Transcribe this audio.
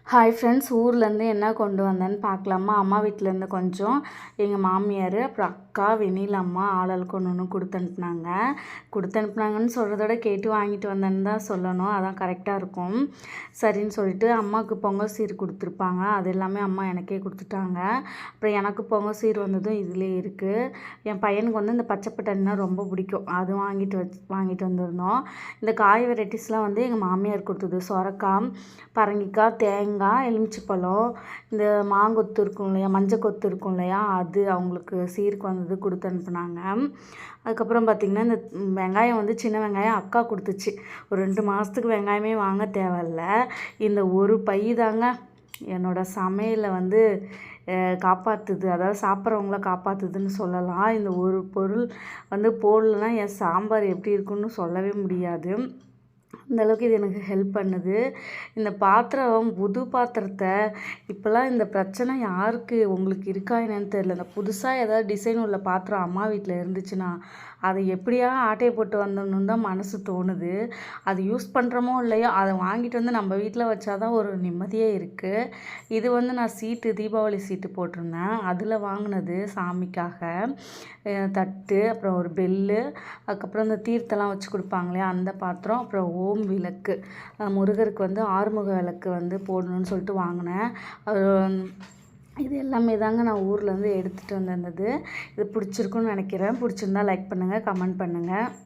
Hi friends, ஊர்லேருந்து என்ன கொண்டு வந்தேன்னு பார்க்கலாமா? அம்மா வீட்டிலேருந்து கொஞ்சம், எங்கள் மாமியார், அப்புறம் அக்கா, வெண்ணிலா அம்மா ஆளுக்கு ஒன்று ஒன்று கொடுத்தனுப்புனாங்கன்னு சொல்கிறத விட கேட்டு வாங்கிட்டு வந்தேன்னு தான் சொல்லணும். அதான் கரெக்டாக இருக்கும். சரின்னு சொல்லிட்டு அம்மாவுக்கு பொங்கல் சீர் கொடுத்துருப்பாங்க. அது எல்லாமே அம்மா எனக்கே கொடுத்துட்டாங்க. அப்புறம் எனக்கு பொங்கல் சீர் வந்ததும் இதிலே இருக்குது. என் பையனுக்கு வந்து இந்த பச்சை பட்டாணினா ரொம்ப பிடிக்கும். அது வாங்கிட்டு வந்திருந்தோம். இந்த காய் வெரைட்டிஸ்லாம் வந்து எங்கள் மாமியார் கொடுத்தது. சொரக்காய், பரங்கிக்காய், தேங்காய், எலுமிச்சைப்பழம், இந்த மாங்கொத்து இருக்கும் இல்லையா, மஞ்சள் கொத்து இருக்கும் இல்லையா, அது அவங்களுக்கு சீருக்கு வந்தது கொடுத்து அனுப்புனாங்க. அதுக்கப்புறம் பார்த்திங்கன்னா, இந்த வெங்காயம் வந்து சின்ன வெங்காயம் அக்கா கொடுத்துச்சு. ஒரு 2 மாதத்துக்கு வெங்காயமே வாங்க தேவையில்ல. இந்த ஒரு பை தாங்க என்னோடய சமையலை வந்து காப்பாற்றுது. அதாவது சாப்பிட்றவங்கள காப்பாற்றுதுன்னு சொல்லலாம். இந்த ஒரு பொருள் வந்து போடலன்னா என் சாம்பார் எப்படி இருக்குன்னு சொல்லவே முடியாது. அந்தளவுக்கு இது எனக்கு ஹெல்ப் பண்ணுது. இந்த பாத்திரம், புது பாத்திரத்தை இப்போல்லாம் இந்த பிரச்சனை யாருக்கு உங்களுக்கு இருக்கா என்னன்னு தெரியல. இந்த புதுசாக ஏதாவது டிசைன் உள்ள பாத்திரம் அம்மா வீட்டில் இருந்துச்சுன்னா அதை எப்படியா ஆட்டையை போட்டு வந்துடணுன்னு தான் மனசு தோணுது. அது யூஸ் பண்ணுறோமோ இல்லையோ, அதை வாங்கிட்டு வந்து நம்ம வீட்டில் வச்சா தான் ஒரு நிம்மதியே இருக்குது. இது வந்து நான் தீபாவளி சீட்டு போட்டிருந்தேன். அதில் வாங்கினது சாமிக்காக. தட்டு, அப்புறம் ஒரு பெல்லு, அதுக்கப்புறம் இந்த தீர்த்தெல்லாம் வச்சு கொடுப்பாங்க இல்லையா அந்த பாத்திரம், அப்புறம் ஓம் விளக்கு, முருகருக்கு வந்து ஆறுமுக விளக்கு வந்து போடணும்னு சொல்லிட்டு வாங்கினேன். இது எல்லாமே தாங்க நான் ஊர்லேருந்து எடுத்துகிட்டு வந்திருந்தது. இது பிடிச்சிருக்குன்னு நினைக்கிறேன். பிடிச்சிருந்தா லைக் பண்ணுங்கள், கமெண்ட் பண்ணுங்கள்.